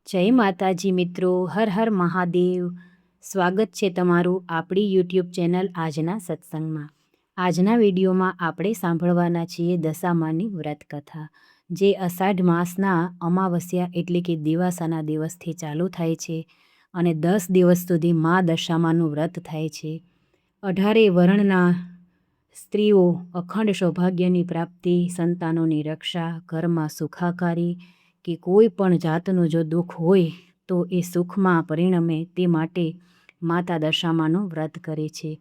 જય માતાજી મિત્રો, હર હર મહાદેવ. સ્વાગત છે તમારું આપણી યુટ્યુબ ચેનલ આજના સત્સંગમાં. આજના વિડીયોમાં આપણે સાંભળવાના છીએ દશામાની વ્રતકથા, જે અષાઢ માસના અમાવસ્યા એટલે કે દિવાસાના દિવસથી ચાલુ થાય છે અને 10 દિવસ સુધી મા દશામાનું વ્રત થાય છે. 18 વર્ણના સ્ત્રીઓ અખંડ સૌભાગ્યની પ્રાપ્તિ, સંતાનોની રક્ષા, ઘરમાં સુખાકારી કે કોઈ પણ જાતનું જો દુઃખ હોય તો એ સુખમાં પરિણમે તે માટે માતા દશામાનું વ્રત કરે છે.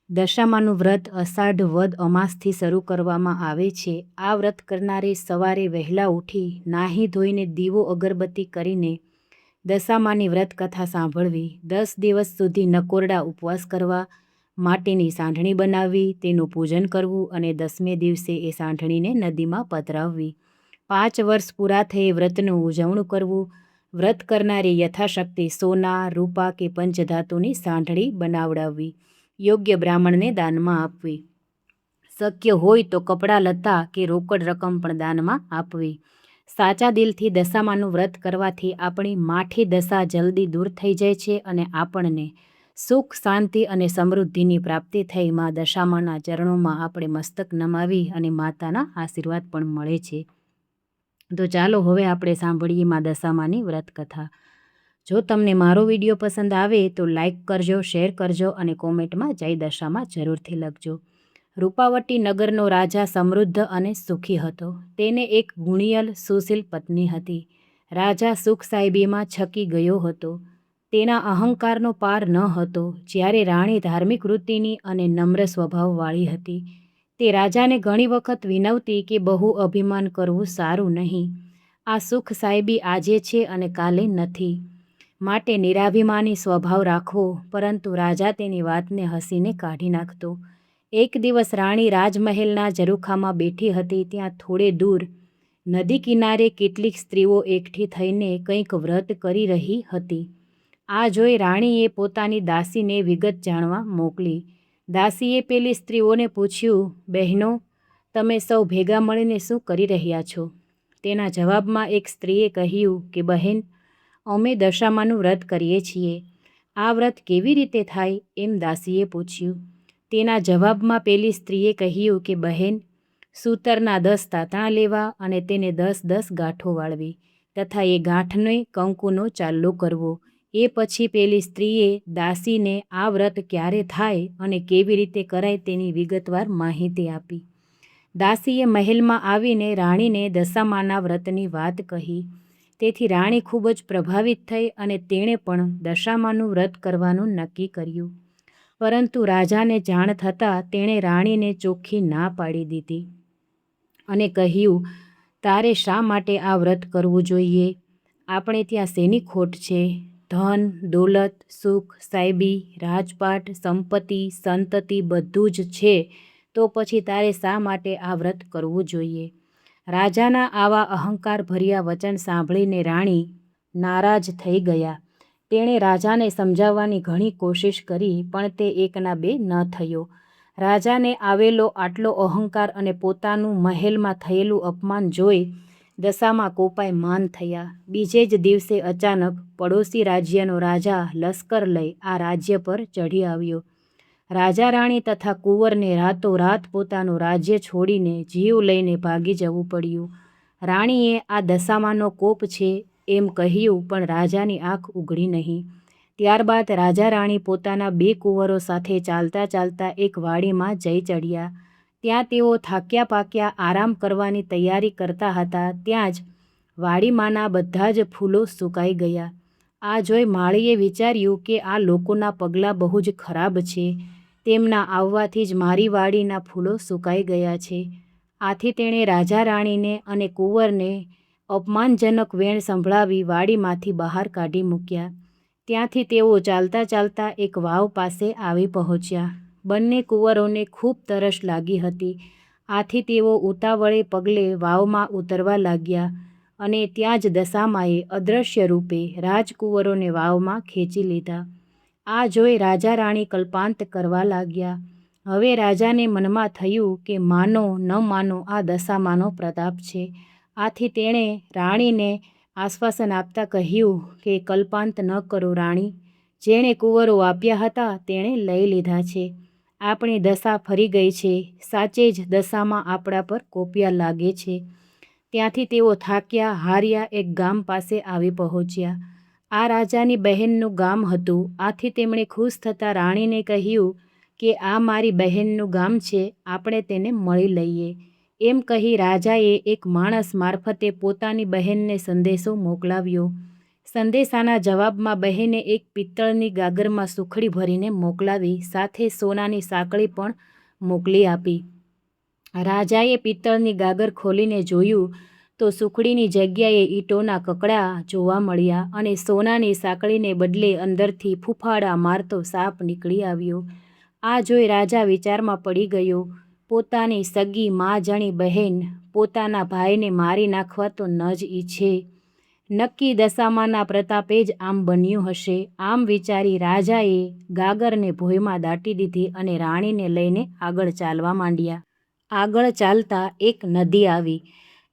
દશામાનું વ્રત અષાઢ વદ અમાસથી શરૂ કરવામાં આવે છે. આ વ્રત કરનારે સવારે વહેલા ઉઠી નાહી ધોઈને દીવો અગરબત્તી કરીને દશામાની વ્રત કથા સાંભળવી, 10 દિવસ સુધી નકોરડા ઉપવાસ કરવા, માટીની સાંઢણી બનાવવી, તેનું પૂજન કરવું અને 10મે દિવસે એ સાંઢણીને નદીમાં પધરાવવી. 5 વર્ષ પૂરા થયે વ્રતનું ઉજવણું કરવું. વ્રત કરનારે યથાશક્તિ સોના, રૂપા કે પંચધાતુની સાંઢળી બનાવડાવવી, યોગ્ય બ્રાહ્મણને દાનમાં આપવી. શક્ય હોય તો કપડાં લત્તા કે રોકડ રકમ પણ દાનમાં આપવી. સાચા દિલથી દશામાનું વ્રત કરવાથી આપણી માઠી દશા જલ્દી દૂર થઈ જાય છે અને આપણને સુખ, શાંતિ અને સમૃદ્ધિની પ્રાપ્તિ થઈ મા દશામાના ચરણોમાં આપણે મસ્તક નમાવી અને માતાના આશીર્વાદ પણ મળે છે. તો ચાલો હવે આપણે સાંભળીએ મા દશામાની વ્રત કથા. જો તમને મારો વિડીયો પસંદ આવે તો લાઈક કરજો, શેર કરજો અને કોમેન્ટમાં જય દશામાં જરૂરથી લખજો. રૂપાવટી નગરનો રાજા સમૃદ્ધ અને સુખી હતો. તેને એક ગુણિયલ સુશીલ પત્ની હતી. રાજા સુખ સાહેબીમાં છકી ગયો હતો. તેના અહંકારનો પાર ન હતો. જ્યારે રાણી ધાર્મિક વૃત્તિની અને નમ્ર સ્વભાવવાળી હતી. તે રાજાને ઘણી વખત વિનવતી કે બહુ અભિમાન કરવું સારું નહીં. આ સુખ સાહેબી આજે છે અને કાલે નથી, માટે નિરાભિમાની સ્વભાવ રાખવો. પરંતુ રાજા તેની વાતને હસીને કાઢી નાખતો. એક દિવસ રાણી રાજમહેલના ઝરૂખામાં બેઠી હતી. ત્યાં થોડે દૂર નદી કિનારે કેટલીક સ્ત્રીઓ એકઠી થઈને કંઈક વ્રત કરી રહી હતી. આ જોઈ રાણીએ પોતાની દાસીને વિગત જાણવા મોકલી. દાસીએ પેલી સ્ત્રીઓને પૂછ્યું, બહેનો, તમે સૌ ભેગા મળીને શું કરી રહ્યા છો? તેના જવાબમાં એક સ્ત્રીએ કહ્યું કે બહેન, અમે દશામાનું વ્રત કરીએ છીએ. આ વ્રત કેવી રીતે થાય? એમ દાસીએ પૂછ્યું. તેના જવાબમાં પેલી સ્ત્રીએ કહ્યું કે બહેન, સૂતરના 10 તાંતણા લેવા અને તેને 10 ગાંઠો વાળવી તથા એ ગાંઠને કંકુનો ચાલ્લો કરવો. એ પછી પેલી સ્ત્રીએ દાસીને આ વ્રત ક્યારે થાય અને કેવી રીતે કરાય તેની વિગતવાર માહિતી આપી. દાસીએ મહેલમાં આવીને રાણીને દશામાના વ્રતની વાત કહી. તેથી રાણી ખૂબ જ પ્રભાવિત થઈ અને તેણે પણ દશામાનું વ્રત કરવાનું નક્કી કર્યું. પરંતુ રાજાને જાણ થતાં તેણે રાણીને ચોખ્ખી ના પાડી દીધી અને કહ્યું, તારે શા માટે આ વ્રત કરવું જોઈએ? આપણે ત્યાં શેની ખોટ છે? ધન, દોલત, સુખ, સાહેબી, રાજપાટ, સંપત્તિ, સંતતિ બધું જ છે, તો પછી તારે શા માટે આ વ્રત કરવું જોઈએ? રાજાના આવા અહંકાર ભર્યા વચન સાંભળીને રાણી નારાજ થઈ ગયા. તેણે રાજાને સમજાવવાની ઘણી કોશિશ કરી, પણ તે એકના બે ન થયો. રાજાને આવેલો આટલો અહંકાર અને પોતાનું મહેલમાં થયેલું અપમાન જોઈ દશામાં કોપાય માન થયા. બીજે જ દિવસે અચાનક પડોશી રાજ્યનો રાજા લશ્કર લઈ આ રાજ્ય પર ચઢી આવ્યો. રાજા રાણી તથા કુંવરને રાતોરાત પોતાનું રાજ્ય છોડીને જીવ લઈને ભાગી જવું પડ્યું. રાણીએ આ દશામાનો કોપ છે એમ કહ્યું, પણ રાજાની આંખ ઉઘડી નહીં. ત્યારબાદ રાજા રાણી પોતાના 2 કુંવરો સાથે ચાલતા ચાલતા એક વાડીમાં જઈ ચડ્યા. ત્યાં તેઓ થાક્યા પાક્યા આરામ કરવાની તૈયારી કરતા હતા. ત્યાં જ વાડીમાંના બધા જ ફૂલો સુકાઈ ગયા. આ જોઈ માળીએ વિચાર્યું કે આ લોકોના પગલાં બહુ જ ખરાબ છે. તેમના આવવાથી જ મારી વાડીના ફૂલો સુકાઈ ગયા છે. આથી તેણે રાજા રાણીને અને કુંવરને અપમાનજનક વેણ સંભળાવી વાડીમાંથી બહાર કાઢી મૂક્યા. ત્યાંથી તેઓ ચાલતા ચાલતા એક વાવ પાસે આવી પહોંચ્યા. બંને કુંવરોને ખૂબ તરસ લાગી હતી. આથી તેઓ ઉતાવળે પગલે વાવમાં ઉતરવા લાગ્યા અને ત્યાં જ દશામાએ અદૃશ્ય રૂપે રાજકુંવરોને વાવમાં ખેંચી લીધા. આ જોઈ રાજા રાણી કલ્પાંત કરવા લાગ્યા. હવે રાજાને મનમાં થયું કે માનો ન માનો આ દશામાનો પ્રતાપ છે. આથી તેણે રાણીને આશ્વાસન આપતા કહ્યું કે કલ્પાંત ન કરો રાણી, જેણે કુંવરો આપ્યા હતા તેણે લઈ લીધા છે. આપણી દશા ફરી ગઈ છે. સાચે જ દશામાં આપણા પર કોપિયા લાગે છે. ત્યાંથી તેઓ થાક્યા હાર્યા એક ગામ પાસે આવી પહોંચ્યા. આ રાજાની બહેનનું ગામ હતું. આથી તેમણે ખુશ થતાં રાણીને કહ્યું કે આ મારી બહેનનું ગામ છે, આપણે તેને મળી લઈએ. એમ કહી રાજાએ એક માણસ મારફતે પોતાની બહેનને સંદેશો મોકલાવ્યો. સંદેશાના જવાબમાં બહેને એક પિત્તળની ગાગરમાં સુખડી ભરીને મોકલાવી, સાથે સોનાની સાંકળી પણ મોકલી આપી. રાજાએ પિત્તળની ગાગર ખોલીને જોયું તો સુખડીની જગ્યાએ ઈંટોના કકડા જોવા મળ્યા અને સોનાની સાંકળીને બદલે અંદરથી ફૂફાડા મારતો સાપ નીકળી આવ્યો. આ જોઈ રાજા વિચારમાં પડી ગયો. પોતાની સગી માજણી બહેન પોતાના ભાઈને મારી નાખવા તો ન જ ઈચ્છે. નક્કી દશામાના પ્રતાપે જ આમ બન્યું હશે. આમ વિચારી રાજાએ ગાગરને ભોંયમાં દાટી દીધી અને રાણીને લઈને આગળ ચાલવા માંડ્યા. આગળ ચાલતા એક નદી આવી.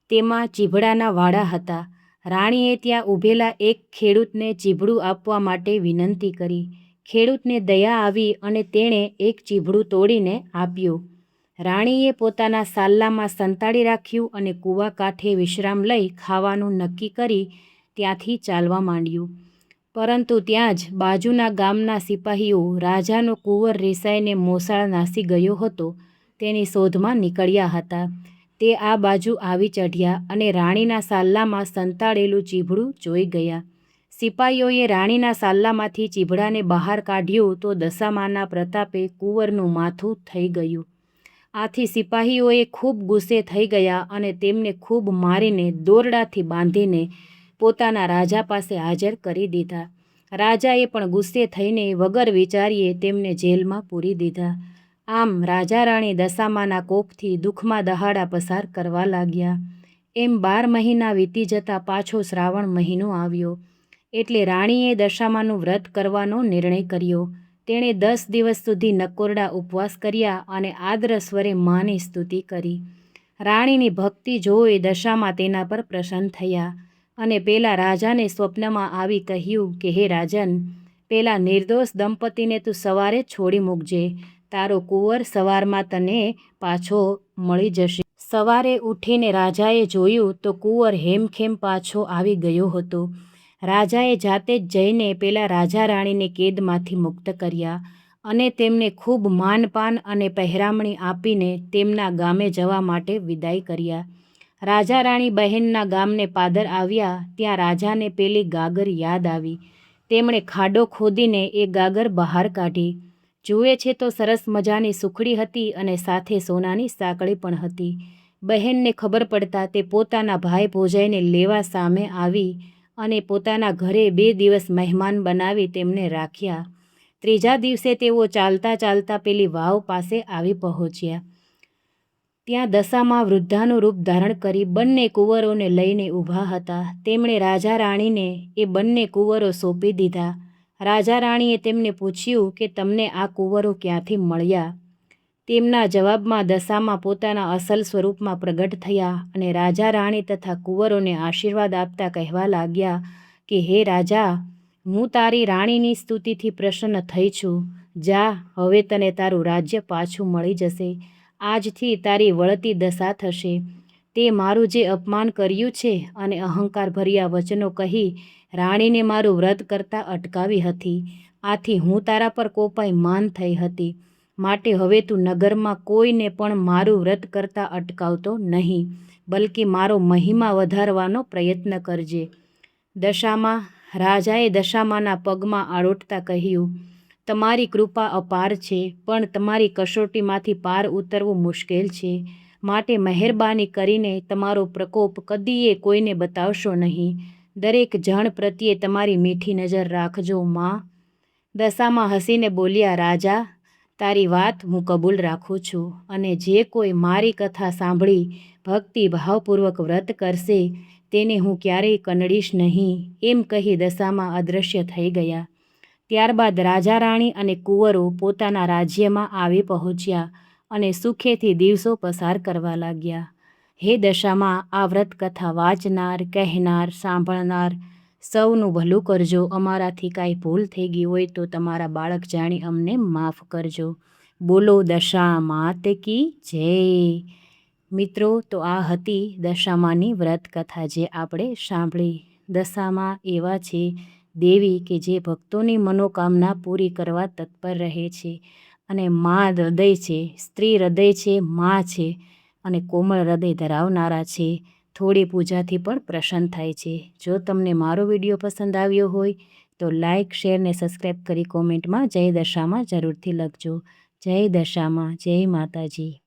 તેમાં ચીભડાના વાડા હતા. રાણીએ ત્યાં ઊભેલા એક ખેડૂતને ચીભડું આપવા માટે વિનંતી કરી. ખેડૂતને દયા આવી અને તેણે એક ચીભડું તોડીને આપ્યું. રાણીએ પોતાના સાલ્લામાં સંતાડી રાખ્યું અને કૂવા કાંઠે વિશ્રામ લઈ ખાવાનું નક્કી કરી ત્યાંથી ચાલવા માંડ્યું. પરંતુ ત્યાં જ બાજુના ગામના સિપાહીઓ રાજાનો કુંવર રિસાઈને મોસાળ નાસી ગયો હતો તેની શોધમાં નીકળ્યા હતા. તે આ બાજુ આવી ચઢ્યા અને રાણીના સાલ્લામાં સંતાડેલું ચીભડું જોઈ ગયા. સિપાહીઓએ રાણીના સાલ્લામાંથી ચીભડાને બહાર કાઢ્યું તો દશામાના પ્રતાપે કુંવરનું માથું થઈ ગયું. આથી સિપાહીઓએ ખૂબ ગુસ્સે થઈ ગયા અને તેમને ખૂબ મારીને દોરડાથી બાંધીને પોતાના રાજા પાસે હાજર કરી દીધા. રાજાએ પણ ગુસ્સે થઈને વગર વિચારીએ તેમને જેલમાં પૂરી દીધા. આમ રાજા રાણી દશામાના કોપથી દુઃખમાં દહાડા પસાર કરવા લાગ્યા. એમ 12 મહિના વીતી જતાં પાછો શ્રાવણ મહિનો આવ્યો. એટલે રાણીએ દશામાનું વ્રત કરવાનો નિર્ણય કર્યો. તેણે 10 દિવસ સુધી નકોરડા ઉપવાસ કર્યા અને આદ્ર સ્વરે માની સ્તુતિ કરી. રાણીની ભક્તિ જોઈ દશામાં તેના પર પ્રસન્ન થયા અને પેલા રાજાને સ્વપ્નમાં આવી કહ્યું કે હે રાજન, પેલા નિર્દોષ દંપતીને તું સવારે છોડી મૂકજે. તારો કુંવર સવારમાં તને પાછો મળી જશે. સવારે ઉઠીને રાજાએ જોયું તો કુંવર હેમખેમ પાછો આવી ગયો હતો. રાજાએ જાતે જ જઈને પેલા રાજા રાણીને કેદમાંથી મુક્ત કર્યા અને તેમને ખૂબ માનપાન અને પહેરામણી આપીને તેમના ગામે જવા માટે વિદાય કર્યા. રાજા રાણી બહેનના ગામને પાદર આવ્યા ત્યાં રાજાને પેલી ગાગર યાદ આવી. તેમણે ખાડો ખોદીને એ ગાગર બહાર કાઢી. જુએ છે તો સરસ મજાની સુખડી હતી અને સાથે સોનાની સાંકળી પણ હતી. બહેનને ખબર પડતા તે પોતાના ભાઈ ભોજાઈને લેવા સામે આવી અને પોતાના ઘરે 2 દિવસ મહેમાન બનાવી તેમને રાખ્યા. ત્રીજા દિવસે તેઓ ચાલતા ચાલતા પેલી વાવ પાસે આવી પહોંચ્યા. ત્યાં દશામાં વૃદ્ધાનું રૂપ ધારણ કરી બંને કુંવરોને લઈને ઊભા હતા. તેમણે રાજા રાણીને એ બંને કુંવરો સોંપી દીધા. રાજા રાણીએ તેમને પૂછ્યું કે તમને આ કુંવરો ક્યાંથી મળ્યા? તેમના જવાબમાં દશામાં પોતાના અસલ સ્વરૂપમાં પ્રગટ થયા અને રાજા રાણી તથા કુંવરોને આશીર્વાદ આપતા કહેવા લાગ્યા કે હે રાજા, હું તારી રાણીની સ્તુતિથી પ્રસન્ન થઈ છું. જા, હવે તને તારું રાજ્ય પાછું મળી જશે. આજથી તારી વળતી દશા થશે. તે મારું જે અપમાન કર્યું છે અને અહંકારભર્યા વચનો કહી રાણીને મારું વ્રત કરતાં અટકાવી હતી, આથી હું તારા પર કોપાઈ માન થઈ હતી. માટે હવે તું નગરમાં કોઈને પણ મારું વ્રત કરતાં અટકાવતો નહીં, બલકે મારો મહિમા વધારવાનો પ્રયત્ન કરજે. દશામાં રાજાએ દશામાના પગમાં આળોટતા કહ્યું, તમારી કૃપા અપાર છે, પણ તમારી કસોટીમાંથી પાર ઉતરવું મુશ્કેલ છે. માટે મહેરબાની કરીને તમારો પ્રકોપ કદીએ કોઈને બતાવશો નહીં. દરેક જણ પ્રત્યે તમારી મીઠી નજર રાખજો માં. દશામાં હસીને બોલ્યા, રાજા, તારી વાત હું કબૂલ રાખું છું અને જે કોઈ મારી કથા સાંભળી ભક્તિ ભાવપૂર્વક વ્રત કરશે તેને હું ક્યારેય કનડીશ નહીં. એમ કહી દશામાં અદૃશ્ય થઈ ગયા. ત્યારબાદ રાજા રાણી અને કુંવરો પોતાના રાજ્યમાં આવી પહોંચ્યા અને સુખેથી દિવસો પસાર કરવા લાગ્યા. હે દશામાં આ વ્રત કથા વાંચનાર, કહેનાર, સાંભળનાર સૌનું ભલું કરજો. અમારાથી કાંઈ ભૂલ થઈ ગઈ હોય તો તમારા બાળક જાણી અમને માફ કરજો. બોલો દશા માત કી જય. મિત્રો, તો આ હતી દશામાની વ્રત કથા જે આપણે સાંભળી. દશામાં એવા છે દેવી કે જે ભક્તોની મનોકામના પૂરી કરવા તત્પર રહે છે અને મા હૃદય છે, સ્ત્રી હૃદય છે, મા છે અને કોમળ હૃદય ધરાવનારા છે. થોડી પૂજાથી પણ પ્રસન્ન થાય છે. જો તમને મારો વિડીયો પસંદ આવ્યો હોય તો લાઇક, શેર ને સબસ્ક્રાઈબ કરી કોમેન્ટમાં જય દશામાં જરૂરથી લખજો. જય દશામાં, જય માતાજી.